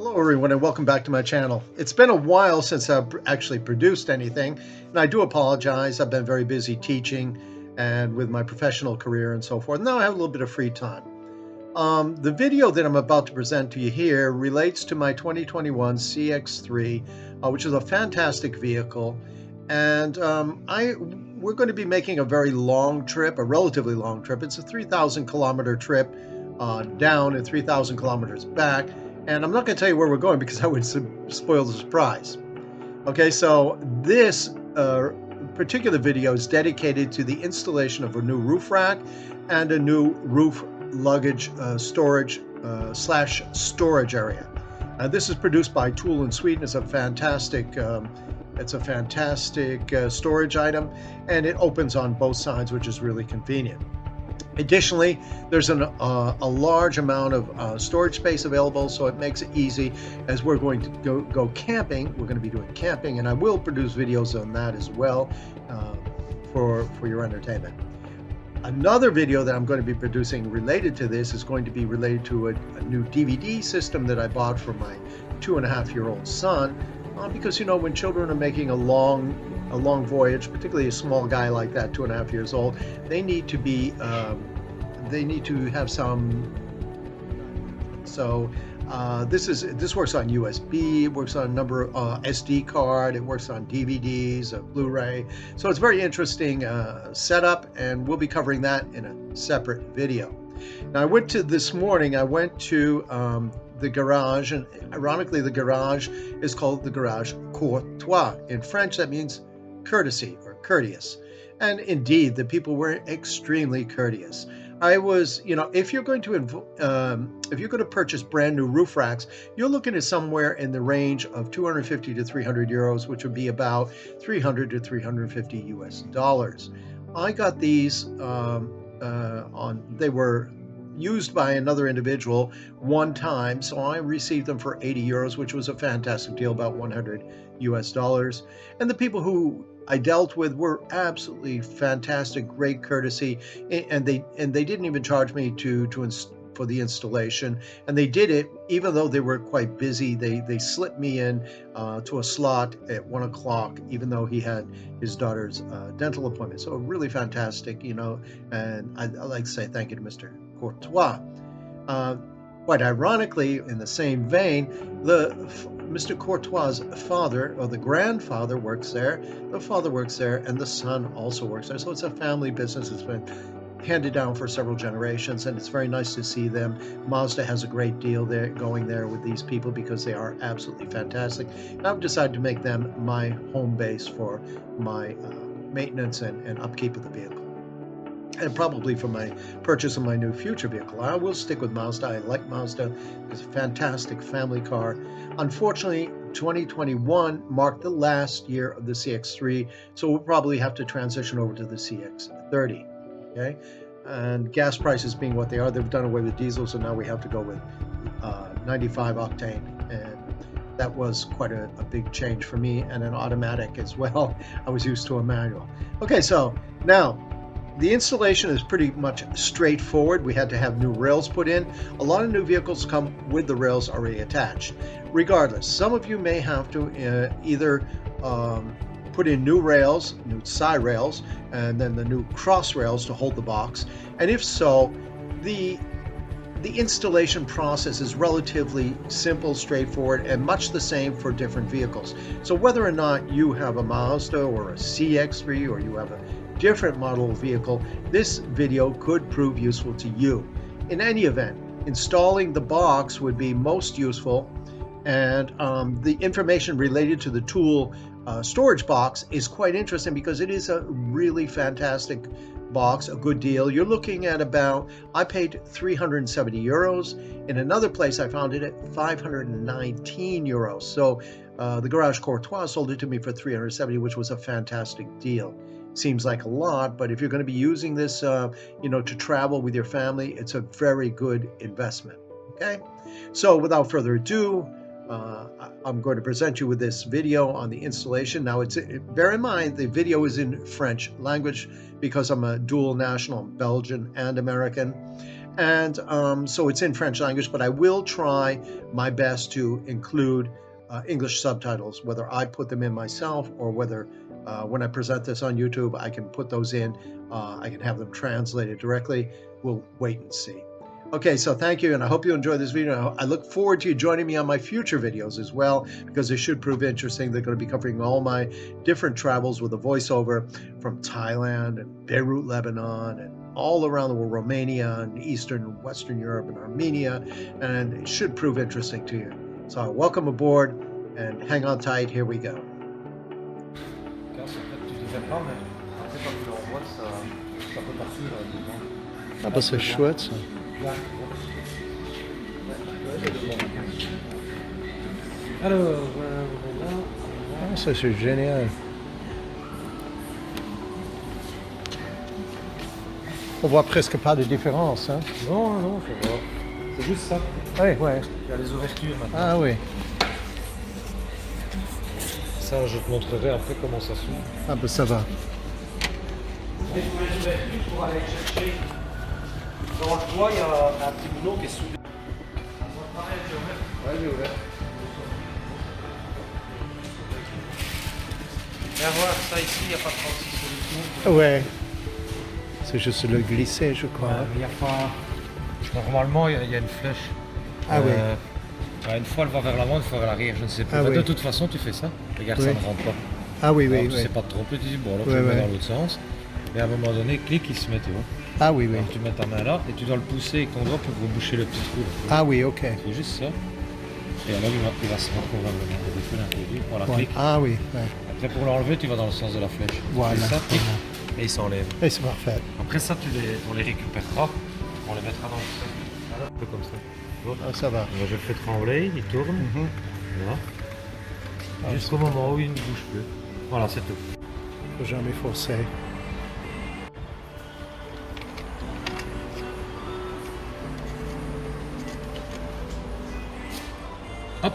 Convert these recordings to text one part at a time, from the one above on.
Hello everyone and welcome back to my channel. It's been a while since I've actually produced anything, and I do apologize. I've been very busy teaching and with my professional career and so forth. Now I have a little bit of free time. The video that I'm about to present to you here relates to my 2021 CX3, which is a fantastic vehicle. And we're going to be making a very long trip, a relatively long trip. It's a 3,000 kilometer trip down and 3,000 kilometers back. And I'm not going to tell you where we're going because I would spoil the surprise. Okay, so this particular video is dedicated to the installation of a new roof rack and a new roof luggage storage area. This is produced by Thule in Sweden. It's a fantastic storage item, and it opens on both sides, which is really convenient. Additionally, there's a large amount of storage space available, so it makes it easy as we're going to go camping. We're going to be doing camping, and I will produce videos on that as well for your entertainment. Another video that I'm going to be producing related to this is going to be related to a new DVD system that I bought for my 2.5-year-old son, because when children are making a long voyage, particularly a small guy like that, 2.5 years old, they need to be they need to have some. So this works on USB, it works on a number of SD card, it works on DVDs, Blu-ray. So it's a very interesting setup, and we'll be covering that in a separate video. Now this morning I went to the garage, and ironically the garage is called the Garage Courtois. In French that means courtesy or courteous, and indeed the people were extremely courteous. I was, if you're going to purchase brand new roof racks, you're looking at somewhere in the range of 250 to 300 euros, which would be about 300 to 350 US dollars. I got these they were used by another individual one time, so I received them for 80 euros, which was a fantastic deal, about 100 US dollars. And the people who I dealt with were absolutely fantastic, great courtesy, and they didn't even charge me for the installation, and they did it even though they were quite busy. They slipped me in to a slot at 1 o'clock, even though he had his daughter's dental appointment. So really fantastic, and I'd like to say thank you to Mr. Courtois. Quite ironically, in the same vein, Mr. Courtois' father, or the grandfather, works there. The father works there, and the son also works there. So it's a family business. It's been handed down for several generations, and it's very nice to see them. Mazda has a great deal there going there with these people because they are absolutely fantastic. And I've decided to make them my home base for my maintenance and upkeep of the vehicle, and probably for my purchase of my new future vehicle. I will stick with Mazda. I like Mazda. It's a fantastic family car. Unfortunately, 2021 marked the last year of the CX3, so we'll probably have to transition over to the CX30. Okay, and gas prices being what they are, they've done away with diesel, so now we have to go with 95 octane, and that was quite a big change for me, and an automatic as well. I was used to a manual. Okay, so now the installation is pretty much straightforward. We had to have new rails put in. A lot of new vehicles come with the rails already attached. Regardless, some of you may have to either put in new rails, new side rails, and then the new cross rails to hold the box. And if so, the installation process is relatively simple, straightforward, and much the same for different vehicles. So whether or not you have a Mazda or a CX3, or you have a different model of vehicle, this video could prove useful to you. In any event, installing the box would be most useful, and the information related to the Thule storage box is quite interesting because it is a really fantastic box, a good deal. You're looking at I paid 370 euros. In another place I found it at 519 euros. So the Garage Courtois sold it to me for 370, which was a fantastic deal. Seems like a lot, but if you're going to be using this to travel with your family, it's a very good investment. Okay, so without further ado, I'm going to present you with this video on the installation. Now, bear in mind the video is in French language because I'm a dual national, I'm Belgian and American, And so it's in French language, but I will try my best to include English subtitles, whether I put them in myself or whether when I present this on YouTube, I can put those in. I can have them translated directly. We'll wait and see. Okay, so thank you, and I hope you enjoyed this video. I look forward to you joining me on my future videos as well, because they should prove interesting. They're going to be covering all my different travels with a voiceover from Thailand and Beirut, Lebanon, and all around the world, Romania and Eastern and Western Europe and Armenia, and it should prove interesting to you. So welcome aboard, and hang on tight, here we go. Ah bah c'est chouette ça. Alors, Ah, ça c'est génial. On voit presque pas de différence, hein. non, non, ça va. C'est juste ça. Oui, ouais. Il y a les ouvertures maintenant. Ah oui. Ça, je te montrerai après comment ça s'ouvre. Ah bah ça va. Et pour les ouvertures, pour aller chercher. Dans le toit, il y a un petit boulon qui est soudé. Ouais, j'ai ouvert. Viens voir, ça ici, il n'y a pas de 36 solutions. Ouais. C'est juste le glisser, je crois. Il n'y a pas. Normalement, il y a une flèche. Ah oui. Une fois elle va vers l'avant, une fois vers l'arrière, je ne sais plus. Ah Mais oui. de toute façon, tu fais ça. Regarde, Oui. ça ne rentre pas. Ah oui, oui, Alors, tu oui. sais pas te tromper, tu dis bon, alors je Ouais, le mets ouais. dans l'autre sens. Et à un moment donné, clic, il se met, tu vois. Ah oui, oui. Alors, tu mets ta main là et tu dois le pousser avec ton doigt pour reboucher le petit trou. Là. Ah oui, ok. C'est juste ça. Et alors il va se mettre probablement. Il faut l'introduire. Voilà, Ouais. clic. Ah oui, ouais. Après pour l'enlever, tu vas dans le sens de la flèche. Voilà. Tu fais ça, clic, et il s'enlève. Et c'est parfait. Après ça, on les récupérera. On les mettra dans le sac. Voilà, un peu comme ça. Tu vois. Ah, ça va. Alors, je le fais trembler, il tourne. Mhm. Voilà. Ah, Jusqu'au moment où il ne bouge plus. Voilà, c'est tout. Faut jamais forcer. Hop.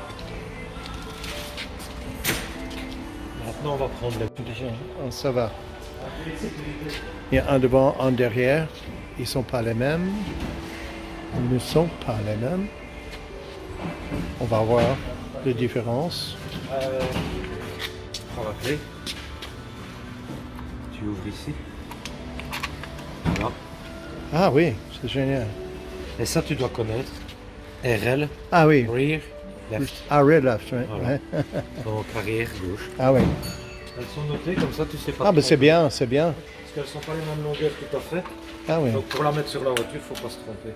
Maintenant, on va prendre le Ah, ça va. Il y a un devant, un derrière. Ils sont pas les mêmes. Ils ne sont pas les mêmes. On va voir les différences. prends la clé. Tu ouvres ici. Voilà. Ah oui, c'est génial. Et ça, tu dois connaître. RL, Ah oui. rear, left. Ah, red left, ouais. Voilà. Ouais. Donc arrière, gauche. Ah oui. Elles sont notées comme ça, tu sais pas. Ah ben te c'est tromper. bien, c'est bien. Parce qu'elles sont pas les mêmes longueurs tout à fait. Ah oui. Donc pour la mettre sur la voiture, faut pas se tromper.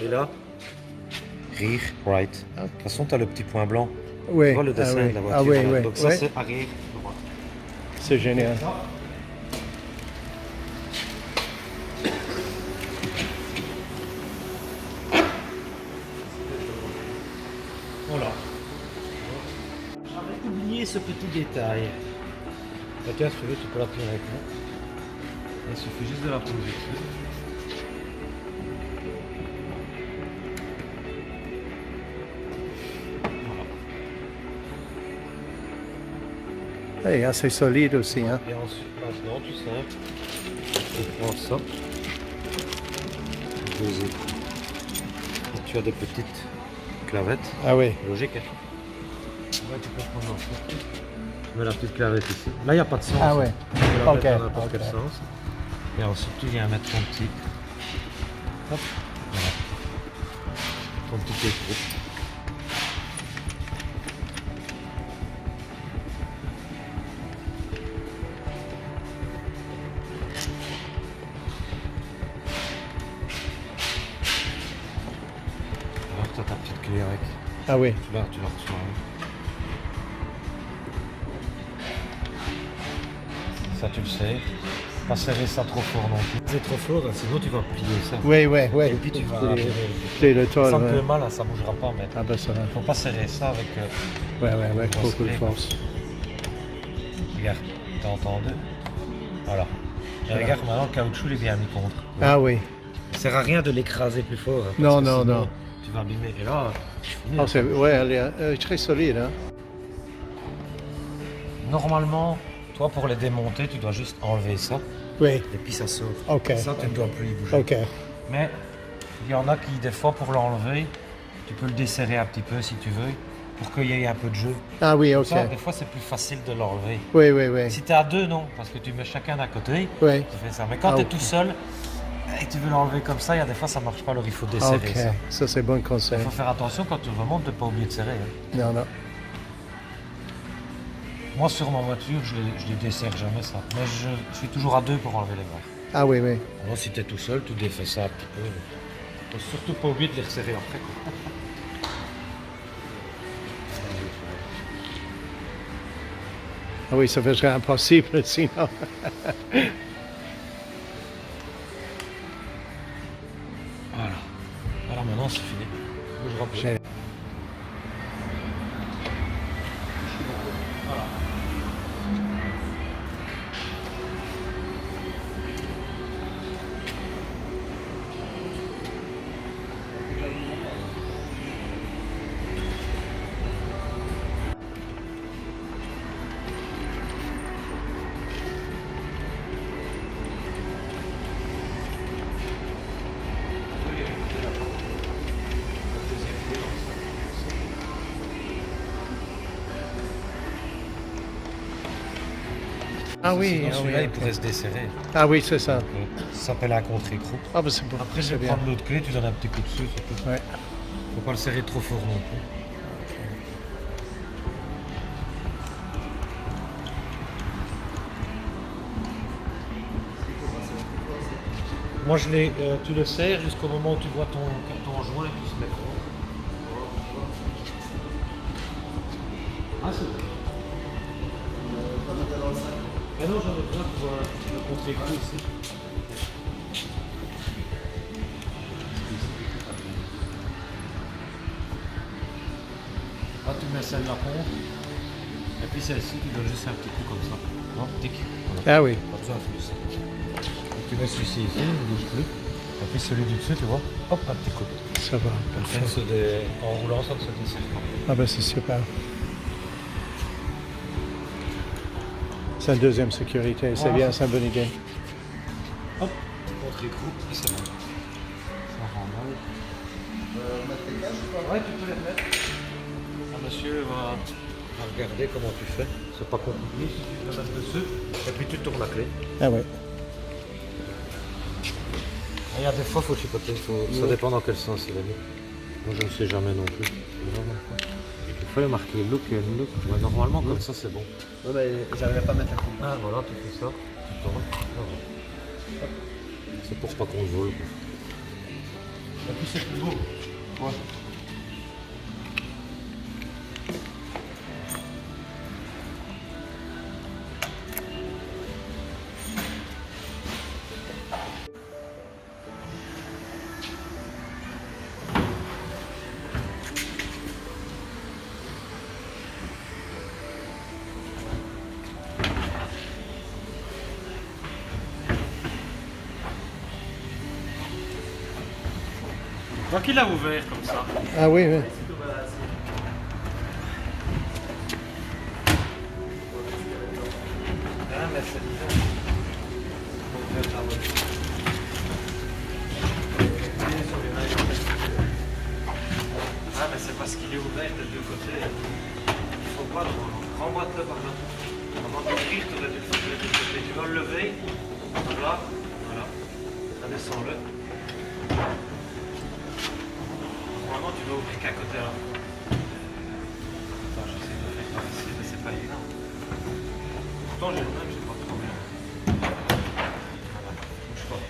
Et là, rear, right. De toute façon, tu as le petit point blanc. Oui. Tu vois le dessin ah, oui. de la voiture. Ah oui, voilà. oui. Donc ça, oui. c'est arrière, droite. C'est génial. Voilà. J'avais oublié ce petit détail. Bah, tiens, si tu veux, tu peux la tenir avec moi. Il suffit juste de la poser dessus. Et assez solide aussi, hein. Et ensuite, maintenant, tu sais, tu prends ça. Poser. Et tu as des petites clavettes. Ah oui. Logique, hein. Ouais, tu peux prendre ça. Tu mets la petite clavette ici. Là, il n'y a pas de sens. Ah ouais. Tu peux la Ok, mettre dans n'importe quel ok. sens. Et ensuite, tu viens mettre ton petit. Hop. Voilà. Ton petit écrou. Alors, tu as ta petite clé avec. Ah oui. Tu la reçois. Ça, tu le sais. Pas serrer ça trop fort non plus. C'est trop fort, sinon tu vas plier ça. Oui, oui, oui. Et puis tu vas Plier le tôle, sans ouais. que le mal, ça bougera pas. Mais Ah ben ça va. faut pas serrer ça avec. Ouais, ouais, ouais. grosse Beaucoup de clé. force. Regarde, t'as entendu? Voilà. Et regarde maintenant, le caoutchouc il est bien mis contre. Ah oui. Ça sert à rien de l'écraser plus fort. Parce Non, que non, sinon, non. Tu vas abîmer. Et là, Ah, c'est, ouais, elle est très solide, hein. normalement, toi pour les démonter, tu dois juste enlever ça. Oui. Et puis ça sort. Ok. Ça, tu ne dois plus y bouger. Ok. Mais Il y en a qui, des fois, pour l'enlever, tu peux le desserrer un petit peu si tu veux, pour qu'il y ait un peu de jeu. Ah oui, Comme ok. ça, des fois, c'est plus facile de l'enlever. Oui, oui, oui. Si tu es à deux, non, parce que tu mets chacun d'un côté, Oui. tu fais ça. Mais quand Ah, tu es ok. tout seul et que tu veux l'enlever comme ça, il y a des fois, ça marche pas, alors il faut desserrer Ok, ça. ça c'est bon conseil. Il faut faire attention quand tu remontes de ne pas oublier de serrer. Hein. Non, non. Moi, sur ma voiture, je les desserre jamais ça. Mais je suis toujours à deux pour enlever les barres. Ah oui, oui. Alors, si tu es tout seul, tu défais ça un petit peu. Faut surtout pas oublier de les resserrer après. Quoi. Ah oui, ça serait impossible sinon. Voilà. Alors maintenant, c'est fini. Je rappelle. Ah oui, Sinon, ah oui. celui-là, il Ok. pourrait se desserrer. Ah oui, c'est ça. Ça s'appelle un contre-écrou. Ah ben c'est bon. Après, je c'est vais bien. prendre l'autre clé, tu donnes un petit coup dessus, c'est tout. Ouais. Faut pas le serrer trop fort non plus. Moi, tu le serres jusqu'au moment où tu vois ton joint qui se met fort. Ah, c'est bon. Ah non, j'en ai besoin pour le contre-écrou ici. Là, tu mets celle-là contre. Et puis celle-ci, tu donnes juste un petit coup comme ça. Non, tic. Voilà. Ah oui. Pas besoin de plus. Donc, tu mets celui-ci ici, il ne bouge plus. Et puis celui du dessus, tu vois, hop, un petit coup. Ça va. Comme ça, Parfait. en roulant, ça ne se dessert pas. Ah ben c'est super. C'est une deuxième sécurité. C'est Voilà. bien, c'est une bonne idée. Hop, contre-écrou, et c'est bon. Ça rend mal. Ouais, tu peux les remettre. Ah, monsieur va regarder comment tu fais. C'est pas compliqué, si tu le mettre dessus. Et puis tu tournes la clé. Ah oui. Il y a des fois, il faut chipoter. Ça dépend dans quel sens il est mis. Moi, je ne sais jamais non plus. Il faut marquer look and look. Ouais, normalement, comme ça, c'est bon. Ouais, mais j'arrivais pas à mettre la clé. Ah, voilà, tu fais ça. Tu tournes. Voilà. C'est pour pas qu'on vole. Quoi. Et puis, c'est plus beau. Ouais. Je vois qu'il a ouvert comme ça. Ah oui, oui. Ah, mais c'est bien. Ah, mais c'est parce qu'il est ouvert des deux côtés. Il faut pas remboîte-le par là. Avant d'ouvrir, tu aurais dû le faire des deux côtés. Tu vas le lever. Voilà. Voilà. Ça descend-le. Normalement, tu dois ouvrir qu'un côté à la fois. Attends, j'essaie de faire par ici, mais c'est pas évident. Pourtant, j'ai le même, j'ai pas de problème. Voilà, bouge pas.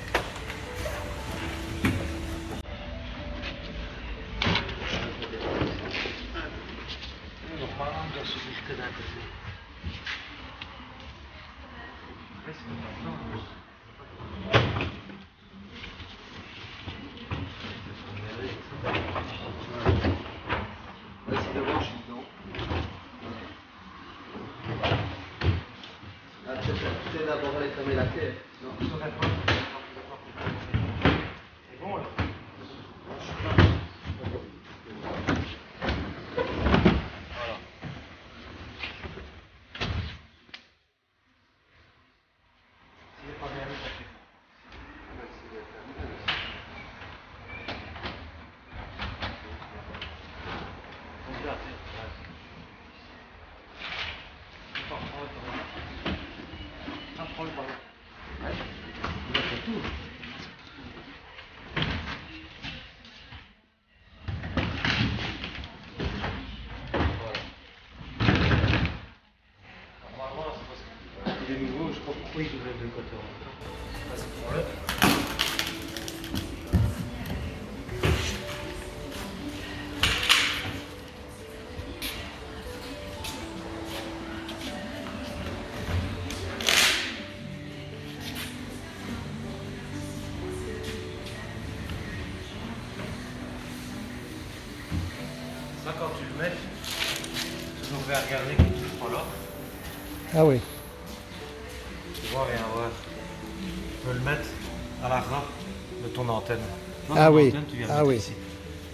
Normalement, il doit s'ouvrir que d'un côté. Après, c'est pas maintenant. C'est devant, je suis dedans. Ah, peut-être d'abord aller fermer la clé. Non, Je saurais pas. C'est bon là. Voilà. S'il n'est pas bien mis, ça fait. Ça, quand tu le mets, toujours bien regarder qu'il ne touche pas là. Ah oui. Tu vois, viens voir. Tu peux le mettre à la ras de ton antenne. Dans Ah ton oui. antenne, tu viens Ah mettre oui. ici.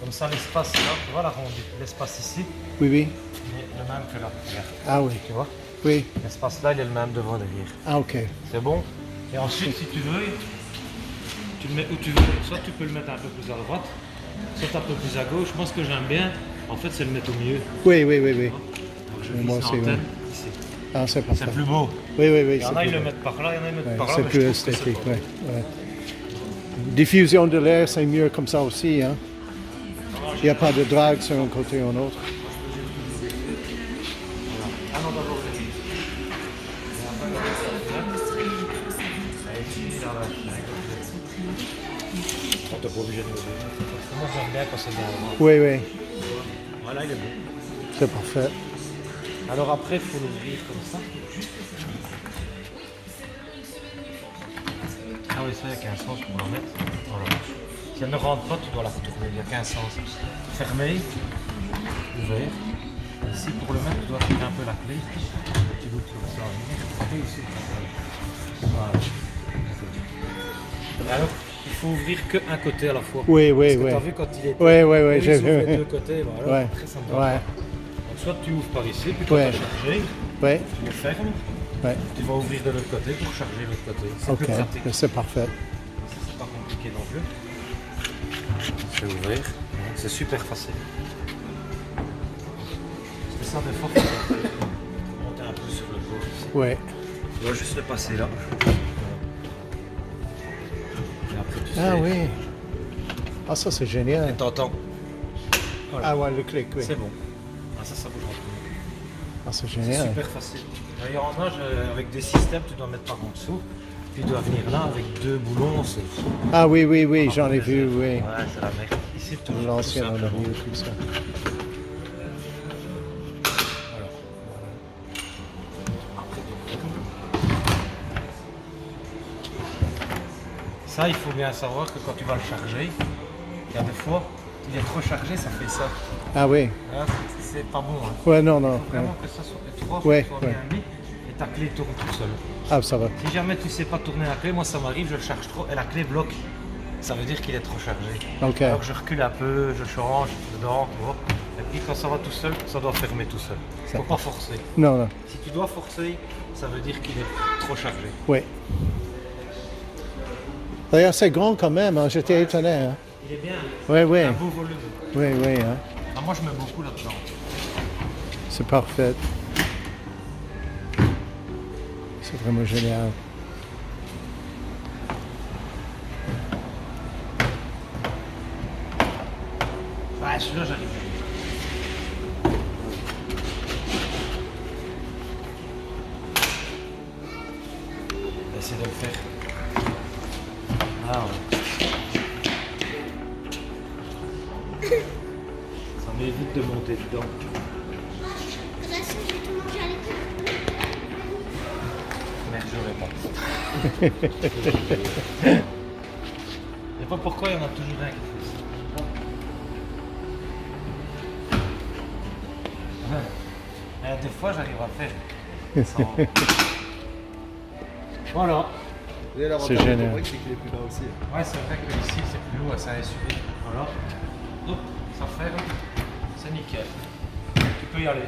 Comme ça, l'espace là, tu vois l'espace ici, Oui, oui. il est le même que là. Regarde, Ah oui. tu vois. Oui. L'espace là, il est le même devant derrière. Ah, ok. C'est bon. Et ensuite, si tu veux, tu le mets où tu veux. Soit tu peux le mettre un peu plus à droite, soit un peu plus à gauche. Moi, ce que j'aime bien, en fait, c'est le mettre au milieu. Oui, oui, oui, oui. Donc, je Moi fixe aussi, l'antenne oui. ici. Ah, c'est parfait. C'est plus beau. Oui, oui, oui. Il y en a, ils le mettent par là, il y en a, ils le mettent par là. C'est mais plus je trouve que esthétique, c'est oui. pas Ouais. Diffusion de l'air, c'est mieux comme ça aussi. Hein? Il n'y a pas de drague sur un côté ou un autre. Ah non, d'abord, c'est lui. On t'es pas obligé de lever. Moi, j'aime bien quand c'est bien droit. Oui, oui. Voilà, il est bon. C'est parfait. Alors après, il faut l'ouvrir comme ça. Ah oui, ça, il n'y a qu'un sens pour la mettre. Voilà. Si elle ne rentre pas, tu dois la retourner. Il n'y a qu'un sens. Fermer, ouvert. Ici, pour le mettre, tu dois tirer un peu la clé. Tu loupes comme ça. Et ici, voilà. Et alors, il faut ouvrir qu'un côté à la fois. Oui, oui, Parce que oui. tu as vu quand il était. Oui, oui, oui, Eux, j'ai ils ouvrent les vu. deux côtés. Voilà. Ouais. Après, ça ne va Ouais. pas. Donc, soit tu ouvres par ici, puis quand Ouais. tu as chargé, Oui, tu le fermes. oui. Tu vas ouvrir de l'autre côté pour charger l'autre côté. C'est Ok, plus pratique. c'est parfait. C'est pas compliqué non plus. Je vais ouvrir. C'est super facile. C'est ça des fois, il faut monter un peu sur le bord ici. Oui. Tu dois juste le passer là. Et après tu Ah sais. oui. Ah, ça, c'est génial. Et t'entends. Voilà. Ah ouais, le clic, oui. C'est bon. Ah, ça bouge plus. Ah, c'est C'est génial. super facile. D'ailleurs, en âge, avec des systèmes, tu dois mettre par en dessous. Puis tu dois venir là avec deux boulons. C'est Ah oui, oui, oui, j'en ai vu, oui. Ouais, c'est la merde. Ici, tu L'ancien, on a simplement. vu tout ça. Voilà. Ça, il faut bien savoir que quand tu vas le charger, il y a des fois, il est trop chargé, ça fait ça. Ah oui. Hein, c'est pas bon. Hein. Ouais, non, Il non. faut vraiment que ça soit étroit, Ouais, que ça soit ouais. bien mis, et ta clé tourne tout seul. Ah, ça va. Si jamais tu sais pas tourner la clé, moi ça m'arrive, je le charge trop et la clé bloque. Ça veut dire qu'il est trop chargé. Ok. Alors je recule un peu, je change dedans, tu vois. Et puis quand ça va tout seul, ça doit fermer tout seul. Faut pas forcer. Non, non. Si tu dois forcer, ça veut dire qu'il est trop chargé. Oui. D'ailleurs, c'est grand quand même, hein. J'étais étonné. Hein. Il est bien. Oui, oui. Un beau volume. Oui, oui. Hein. Ah, moi je mets beaucoup là-dedans. C'est parfait. C'est vraiment génial. Ouais, celui-là j'arrive. Essaye de le faire. Ah ouais. Ça m'évite de monter dedans. Merde, j'aurais pas. Je sais pas pourquoi il y en a toujours un qui fait ça. Des fois j'arrive à faire. Sans- Voilà. C'est génial. Ouais, c'est vrai que ici c'est plus lourd, c'est un SUV. Voilà. Hop, ça ferme. C'est nickel. Tu peux y aller.